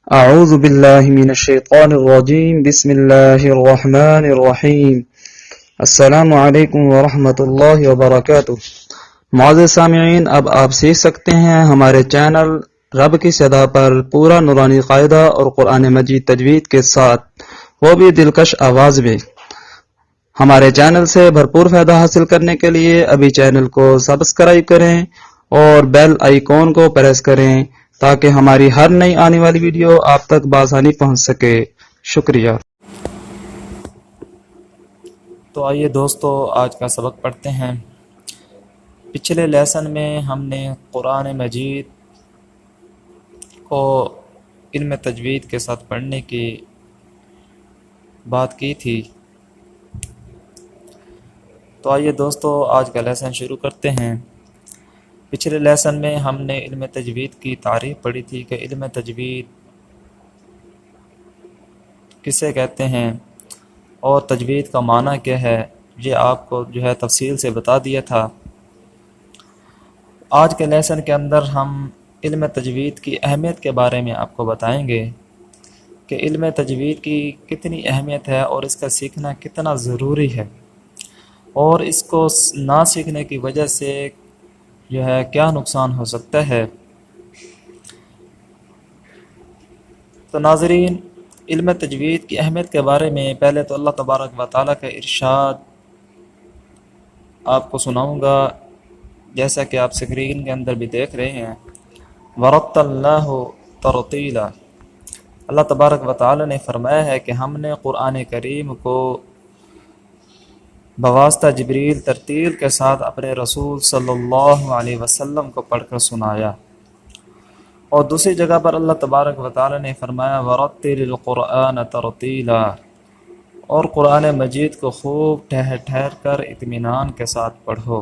اعوذ باللہ من الشیطان الرجیم بسم اللہ الرحمن الرحیم السلام علیکم ورحمۃ اللہ وبرکاتہ۔ معزز سامعین، اب آپ سیکھ سکتے ہیں ہمارے چینل رب کی صدا پر پورا نورانی قاعدہ اور قرآن مجید تجوید کے ساتھ، وہ بھی دلکش آواز میں۔ ہمارے چینل سے بھرپور فائدہ حاصل کرنے کے لیے ابھی چینل کو سبسکرائب کریں اور بیل آئیکن کو پریس کریں تاکہ ہماری ہر نئی آنے والی ویڈیو آپ تک بآسانی پہنچ سکے۔ شکریہ۔ تو آئیے دوستو، آج کا سبق پڑھتے ہیں۔ پچھلے لیسن میں ہم نے قرآن مجید کو علم تجوید کے ساتھ پڑھنے کی بات کی تھی۔ تو آئیے دوستو، آج کا لیسن شروع کرتے ہیں۔ پچھلے لیسن میں ہم نے علم تجوید کی تعریف پڑھی تھی کہ علم تجوید کسے کہتے ہیں اور تجوید کا معنی کیا ہے، یہ آپ کو تفصیل سے بتا دیا تھا۔ آج کے لیسن کے اندر ہم علم تجوید کی اہمیت کے بارے میں آپ کو بتائیں گے کہ علم تجوید کی کتنی اہمیت ہے اور اس کا سیکھنا کتنا ضروری ہے، اور اس کو نہ سیکھنے کی وجہ سے کیا نقصان ہو سکتا ہے۔ تو ناظرین، علم تجوید کی اہمیت کے بارے میں پہلے تو اللہ تبارک و تعالیٰ کا ارشاد آپ کو سناؤں گا، جیسا کہ آپ سکرین کے اندر بھی دیکھ رہے ہیں۔ وَرَتَّلْنَاهُ تَرْتِيلًا، اللہ تبارک و تعالیٰ نے فرمایا ہے کہ ہم نے قرآن کریم کو بواسطہ جبریل ترتیل کے ساتھ اپنے رسول صلی اللہ علیہ وسلم کو پڑھ کر سنایا۔ اور دوسری جگہ پر اللہ تبارک و تعالیٰ نے فرمایا وَرَتِّلِ الْقُرْآنَ تَرْتِيلًا، اور قرآن مجید کو خوب ٹھہر ٹھہر کر اطمینان کے ساتھ پڑھو۔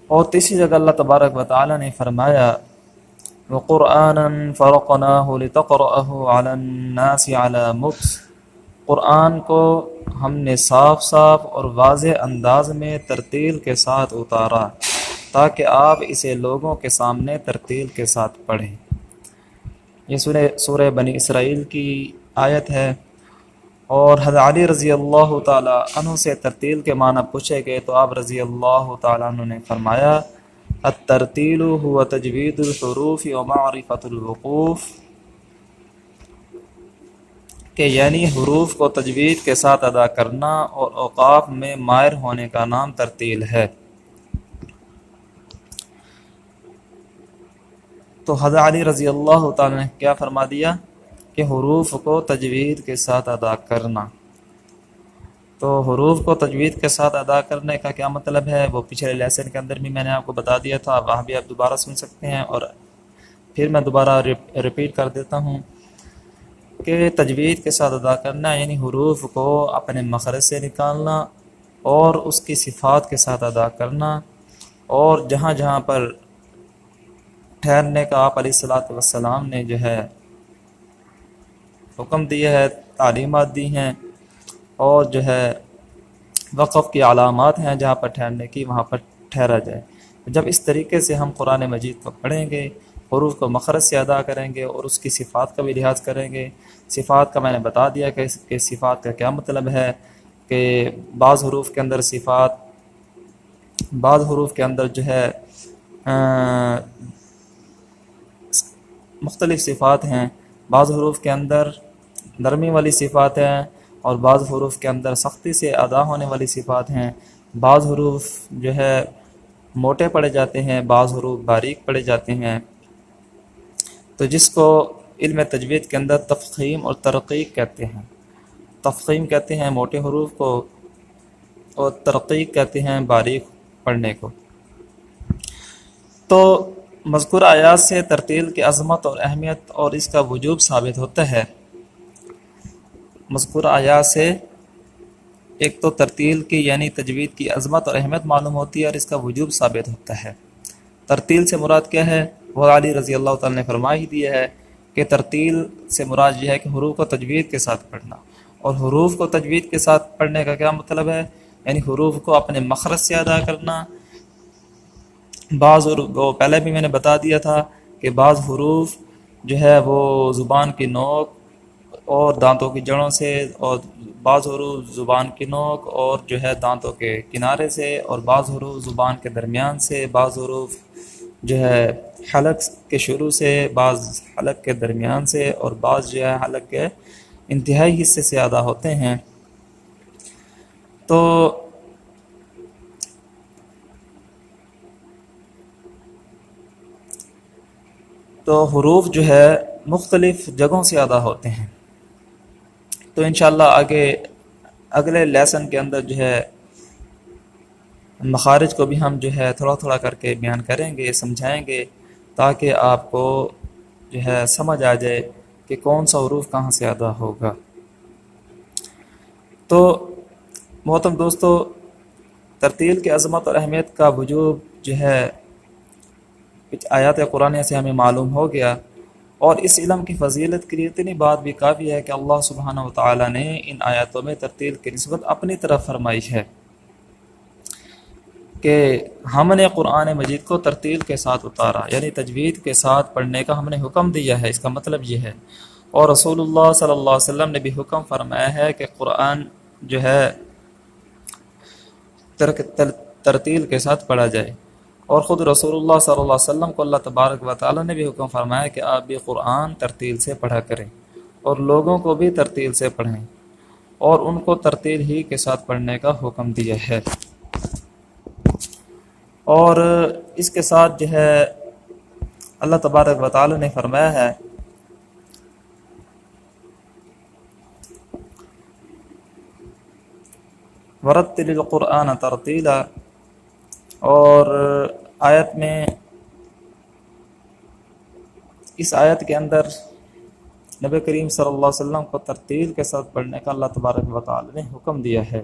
اور تیسری جگہ اللہ تبارک و تعالیٰ نے فرمایا وَقُرْآنًا فَرَقْنَاهُ لِتَقْرَأَهُ عَلَى النَّاسِ عَلَى مُكْثٍ، قرآن کو ہم نے صاف صاف اور واضح انداز میں ترتیل کے ساتھ اتارا تاکہ آپ اسے لوگوں کے سامنے ترتیل کے ساتھ پڑھیں۔ یہ سورہ بنی اسرائیل کی آیت ہے، اور حضرت علی رضی اللہ تعالی عنہ سے ترتیل کے معنی پوچھے گئے تو آپ رضی اللہ تعالی عنہ نے فرمایا الترتیل هو تجوید الحروف ومعرفت الوقوف، کہ یعنی حروف کو تجوید کے ساتھ ادا کرنا اور اوقاف میں ماہر ہونے کا نام ترتیل ہے۔ تو حضرت علی رضی اللہ تعالی نے کیا فرما دیا کہ حروف کو تجوید کے ساتھ ادا کرنا۔ تو حروف کو تجوید کے ساتھ ادا کرنے کا کیا مطلب ہے، وہ پچھلے لیسن کے اندر بھی میں نے آپ کو بتا دیا تھا، وہاں بھی آپ دوبارہ سن سکتے ہیں، اور پھر میں دوبارہ ریپیٹ کر دیتا ہوں کہ تجوید کے ساتھ ادا کرنا یعنی حروف کو اپنے مخرج سے نکالنا اور اس کی صفات کے ساتھ ادا کرنا، اور جہاں جہاں پر ٹھہرنے کا آپ علیہ الصلوۃ والسلام نے حکم دیا ہے، تعلیمات دی ہیں، اور وقف کی علامات ہیں جہاں پر ٹھہرنے کی، وہاں پر ٹھہرا جائے۔ جب اس طریقے سے ہم قرآن مجید کو پڑھیں گے، حروف کو مخرج سے ادا کریں گے اور اس کی صفات کا بھی لحاظ کریں گے۔ صفات کا میں نے بتا دیا کہ صفات کا کیا مطلب ہے، کہ بعض حروف کے اندر صفات، بعض حروف کے اندر مختلف صفات ہیں، بعض حروف کے اندر نرمی والی صفات ہیں، اور بعض حروف کے اندر سختی سے ادا ہونے والی صفات ہیں۔ بعض حروف موٹے پڑے جاتے ہیں، بعض حروف باریک پڑے جاتے ہیں۔ تو جس کو علم تجوید کے اندر تفخیم اور ترقیق کہتے ہیں۔ تفخیم کہتے ہیں موٹے حروف کو، اور ترقیق کہتے ہیں باریک پڑھنے کو۔ تو مذکورہ آیات سے ترتیل کی عظمت اور اہمیت اور اس کا وجوب ثابت ہوتا ہے۔ مذکورہ آیات سے ایک تو ترتیل کی یعنی تجوید کی عظمت اور اہمیت معلوم ہوتی ہے، اور اس کا وجوب ثابت ہوتا ہے۔ ترتیل سے مراد کیا ہے، وہ علی رضی اللہ تعالی نے فرما ہی دیا ہے کہ ترتیل سے مراد یہ ہے کہ حروف کو تجوید کے ساتھ پڑھنا۔ اور حروف کو تجوید کے ساتھ پڑھنے کا کیا مطلب ہے، یعنی حروف کو اپنے مخرج سے ادا کرنا۔ بعض حروف، وہ پہلے بھی میں نے بتا دیا تھا کہ بعض حروف جو ہے وہ زبان کی نوک اور دانتوں کی جڑوں سے، اور بعض حروف زبان کی نوک اور جو ہے دانتوں کے کنارے سے، اور بعض حروف زبان کے درمیان سے، بعض حروف جو ہے حلق کے شروع سے، بعض حلق کے درمیان سے، اور بعض جو ہے حلق کے انتہائی حصے سے ادا ہوتے ہیں۔ تو حروف جو ہے مختلف جگہوں سے ادا ہوتے ہیں۔ تو انشاءاللہ اگلے لیسن کے اندر جو ہے مخارج کو بھی ہم جو ہے تھوڑا تھوڑا کر کے بیان کریں گے، سمجھائیں گے، تاکہ آپ کو جو ہے سمجھ آ جائے کہ کون سا حروف کہاں سے ادا ہوگا۔ تو محترم دوستو، ترتیل کی عظمت اور اہمیت کا وجوب جو ہے کچھ آیات قرآن سے ہمیں معلوم ہو گیا، اور اس علم کی فضیلت کے لیے اتنی بات بھی کافی ہے کہ اللہ سبحانہ و تعالی نے ان آیاتوں میں ترتیل کی نسبت اپنی طرف فرمائی ہے کہ ہم نے قرآن مجید کو ترتیل کے ساتھ اتارا، یعنی تجوید کے ساتھ پڑھنے کا ہم نے حکم دیا ہے، اس کا مطلب یہ ہے۔ اور رسول اللہ صلی اللہ علیہ وسلم نے بھی حکم فرمایا ہے کہ قرآن جو ہے ترتیل کے ساتھ پڑھا جائے، اور خود رسول اللہ صلی اللہ علیہ وسلم کو اللہ تبارک و تعالی نے بھی حکم فرمایا کہ آپ بھی قرآن ترتیل سے پڑھا کریں، اور لوگوں کو بھی ترتیل سے پڑھیں، اور ان کو ترتیل ہی کے ساتھ پڑھنے کا حکم دیا ہے۔ اور اس کے ساتھ جو ہے اللہ تبارک و تعالی نے فرمایا ہے وَرَتِّلِ الْقُرْآنَ تَرْتِيلًا، اور آیت میں، اس آیت کے اندر نبی کریم صلی اللہ علیہ وسلم کو ترتیل کے ساتھ پڑھنے کا اللہ تبارک و تعالی نے حکم دیا ہے،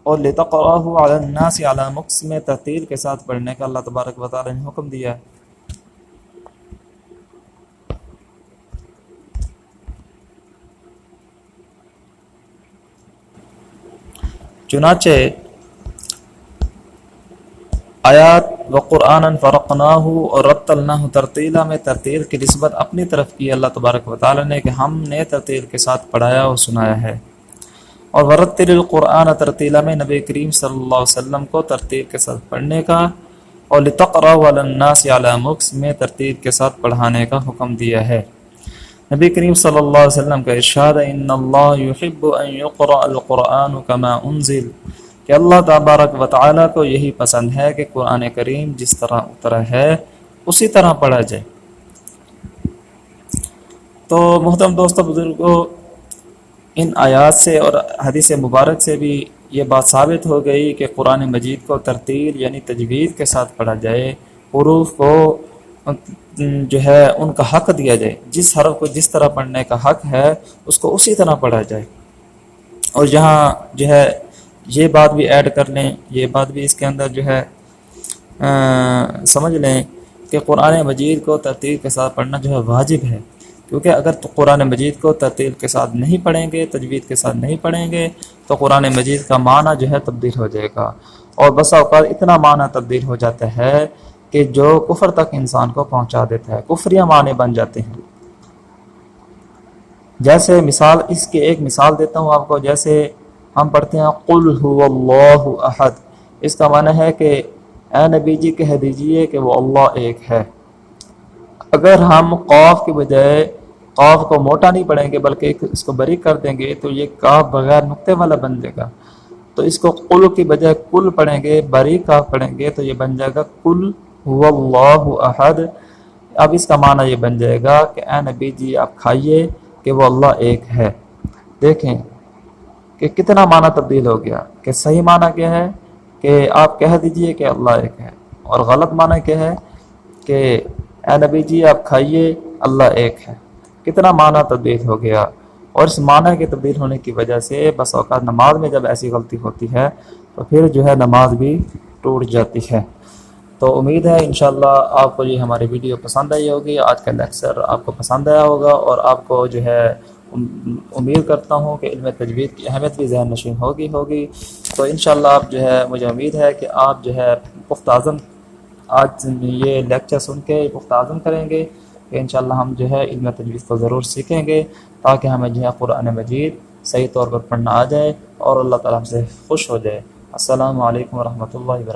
اور لِتَقْرَأَهُ عَلَى النَّاسِ عَلَى مُكْثٍ میں ترتیل کے ساتھ پڑھنے کا اللہ تبارک و تعالی نے حکم دیا ہے۔ چنانچہ آیات وَقُرْآنًا فَرَقْنَاهُ اور رَتَّلْنَاهُ ترتیلا میں ترتیل کی نسبت اپنی طرف کی اللہ تبارک و تعالی نے کہ ہم نے ترتیل کے ساتھ پڑھایا اور سنایا ہے، اور وَرَتِّلِ الْقُرْآنَ ترتیلا میں نبی کریم صلی اللہ علیہ وسلم کو ترتیل کے ساتھ پڑھنے کا، اور لِتَقْرَأَهُ عَلَى النَّاسِ عَلَى مُكْثٍ میں ترتیل کے ساتھ پڑھانے کا حکم دیا ہے۔ نبی کریم صلی اللہ علیہ وسلم کا ارشاد ہے ان اللہ یحب ان یقرأ القرآن کما انزل، کہ اللہ تبارک و تعالی کو یہی پسند ہے کہ قرآن کریم جس طرح اترا ہے اسی طرح پڑھا جائے۔ تو محترم دوستو بزرگوں، ان آیات سے اور حدیث مبارک سے بھی یہ بات ثابت ہو گئی کہ قرآن مجید کو ترتیل یعنی تجوید کے ساتھ پڑھا جائے، حروف کو جو ہے ان کا حق دیا جائے، جس حرف کو جس طرح پڑھنے کا حق ہے اس کو اسی طرح پڑھا جائے۔ اور یہاں جو ہے یہ بات بھی ایڈ کر لیں، یہ بات بھی اس کے اندر جو ہے سمجھ لیں کہ قرآن مجید کو ترتیل کے ساتھ پڑھنا جو ہے واجب ہے، کیونکہ اگر تو قرآن مجید کو ترتیل کے ساتھ نہیں پڑھیں گے، تجوید کے ساتھ نہیں پڑھیں گے، تو قرآن مجید کا معنی جو ہے تبدیل ہو جائے گا، اور بسا اوقات اتنا معنی تبدیل ہو جاتا ہے کہ جو کفر تک انسان کو پہنچا دیتا ہے، کفریہ معنی بن جاتے ہیں۔ جیسے مثال، اس کی ایک مثال دیتا ہوں آپ کو، جیسے ہم پڑھتے ہیں قل هو اللہ احد، اس کا معنی ہے کہ اے نبی جی کہہ دیجئے کہ وہ اللہ ایک ہے۔ اگر ہم قاف کے بجائے قاف کو موٹا نہیں پڑھیں گے بلکہ اس کو باریک کر دیں گے تو یہ قاف بغیر نقطے والا بن جائے گا، تو اس کو قل کی بجائے کل پڑھیں گے، باریک قاف پڑھیں گے تو یہ بن جائے گا قل هو اللہ احد۔ اب اس کا معنی یہ بن جائے گا کہ اے نبی جی آپ کھائیے کہ وہ اللہ ایک ہے۔ دیکھیں کہ کتنا معنی تبدیل ہو گیا، کہ صحیح معنی کیا ہے کہ آپ کہہ دیجئے کہ اللہ ایک ہے، اور غلط معنی کیا ہے کہ اے نبی جی آپ کھائیے اللہ ایک ہے۔ کتنا معنی تبدیل ہو گیا، اور اس معنی کے تبدیل ہونے کی وجہ سے بس اوقات نماز میں جب ایسی غلطی ہوتی ہے تو پھر جو ہے نماز بھی ٹوٹ جاتی ہے۔ تو امید ہے انشاءاللہ آپ کو یہ ہماری ویڈیو پسند آئی ہوگی، آج کا لیکچر آپ کو پسند آیا ہوگا، اور آپ کو جو ہے امید کرتا ہوں کہ علم تجوید کی اہمیت بھی ذہن نشین ہوگی۔ تو انشاءاللہ آپ جو ہے مجھے امید ہے کہ آپ جو ہے پختہ عزم آج یہ لیکچر سن کے پختہ عزم کریں گے کہ انشاءاللہ ہم جو ہے علم تجوید کو ضرور سیکھیں گے، تاکہ ہمیں جو ہے قرآن مجید صحیح طور پر پڑھنا آ جائے اور اللہ تعالیٰ ہم سے خوش ہو جائے۔ السلام علیکم ورحمۃ اللہ وبرکاتہ۔